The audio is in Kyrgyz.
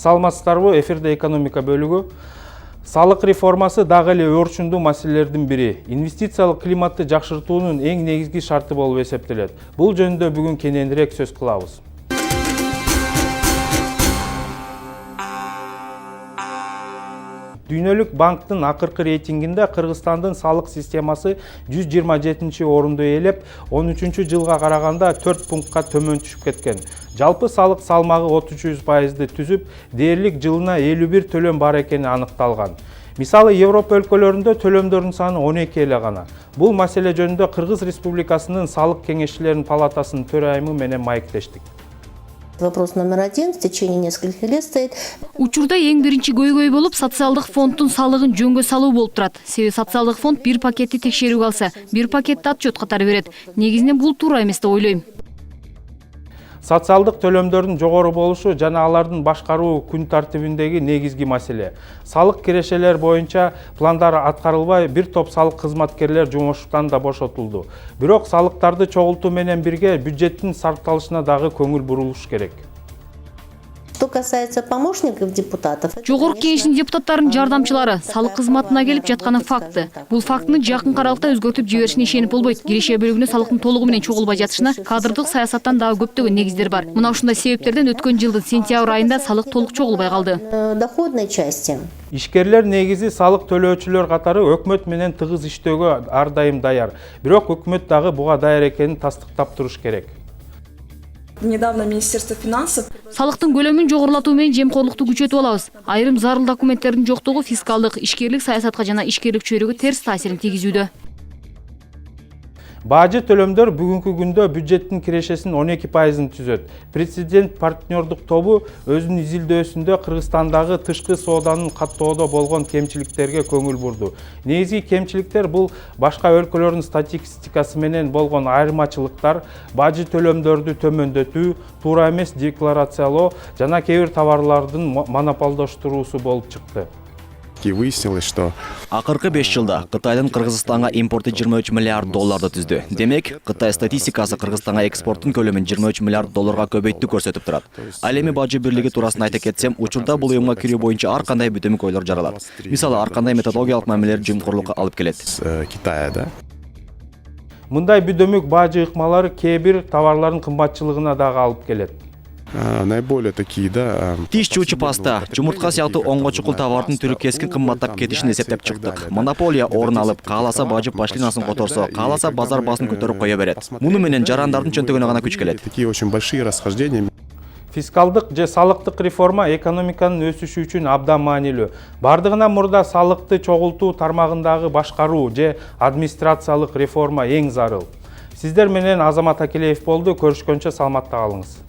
Саламатсыздарбы, эфирде экономика бөлүгү. Салык реформасы дагы эле өрчүндүү маселелердин бири. Инвестициялык климатты жакшыртуунун эң негизги шарты болуп эсептелет. Бул жөнүндө бүгүн кененирээк сөз кылабыз. Дүйнөлүк банктын акыркы рейтингинде Кыргызстандын салык системасы 127 орунду ээлеп, 13 жылга караганда 4 пунктка төмөн түшүп кеткен. Жалпы салык салмагы 33%ды түзүп, дээрлик жылына 51 төлөм бар экени аныкталган. Мисалы, Европа өлкөлөрүндө төлөмдөрдүн саны 12 эле гана. Бул маселе жөнүндө Кыргыз Республикасынын салык кеңешчилеринин палатасынын төрайымы менен маектештик. Вопрос номер 1 в течение нескольких лет стоит. Учурда эң биринчи көйгөй болуп социалдык фонддун салыгын жөнгө салуу болуп турат. Себеби социалдык фонд бир пакетти текшерүүгө алса, бир пакетти отчет катары берет. Негизинен бул туура эмес деп ойлойм. Социалдык төлөмдөрдүн жогору болушу жана алардын башкаруу күн тартибиндеги негизги маселе. Салык кирешелер боюнча пландар аткарылбай, бир топ салык кызматкерлер жумуштан да бошотулду. Бирок салыктарды чогултуу менен бирге бюджеттин сарпталышына дагы көңүл бурулуш керек. Что касается помощников депутатов... Жогорку кеңештин депутаттарынын жардамчылары салык кызматына келип жатканы факты. Бул фактыны жакын аралыкта өзгөртүп жиберишине ишенип болбойт. Киреше бөлүгүнө салыктын толугу менен чогулбай жатышына кадрдык саясаттан дагы көптөгөн негиздер бар. Мына ушундай себептерден өткөн жылдын сентябрь айында салык толук чогулбай калды. Доходной части. Ишкерлер негизи салык төлөөчүлөр катары өкмөт менен тыгыз иштөөгө ар дайым даяр. Бирок өкмөт дагы буга даяр экенин тастыктап туруш керек. Недавно Министерство финансов... Салыктын көлөмүн жогорулатуу менен жемкорлукту күчөтүп алабыз. Айрым зарыл документтердин жоктугу фискалдык, ишкерлик саясатка жана ишкерлик чөйрөгө терс таасирин тийгизүүдө. Бажы төлөмдөр бүгүнкү күндө бюджеттин кирешесинин 12%-ын түзөт. Президент партнердук тобу өзүнүн изилдөөсүндө Кыргызстандагы тышкы сооданын каттоодо болгон кемчиликтерге көңүл бурду. Негизги кемчиликтер бул башка өлкөлөрдүн статистикасы менен болгон айырмачылыктар, бажы төлөмдөрдү төмөндөтүү, туура эмес декларациялоо жана кээ бир товарлардын монополдоштуруусу болуп чыкты. Выяснилось, что акыркы 5 жылда Кытайдын Кыргызстанга импорты 23 миллиард долларды түздү. Демек, Кытай статистикасы Кыргызстанга экспорттун көлөмүн 23 миллиард долларга көбөйттү көрсөтүп турат. Ал эми бажы бирлиги туурасында айта кетсем, учурда бул уюмга кирүү боюнча ар кандай бүтөмүк жаралат. Мисалы, ар кандай методологиялык мамилелер жымкырлыкка алып келет. Китая, да? Мындай бүдөмүк бажы ыкмалары кээ бир товарлардын кымбатчылыгына дагы алып келет. Наиболее такие, да... Тиш чуучу паста, жумуртка сыяктуу оңго чукул товардын түрү кескин кымбаттап кетишин эсептеп чыктык. Монополия орун алып, кааласа бажы пошлинасын которсо, кааласа базар баасын көтөрүп кое берет. Муну менен жарандардын чөнтөгүнө гана күч келет. Такие очень большие расхождения. Фискалдык же салыктык реформа экономиканын өсүшү үчүн абдан маанилүү. Бардыгынан мурда салыкты чогултуу тармагындагы башкаруу же администрациялык реформа эң зарыл. Сиздер менен Азамат Акелеев болду. Көрүшкөнчө саламатта калыңыз.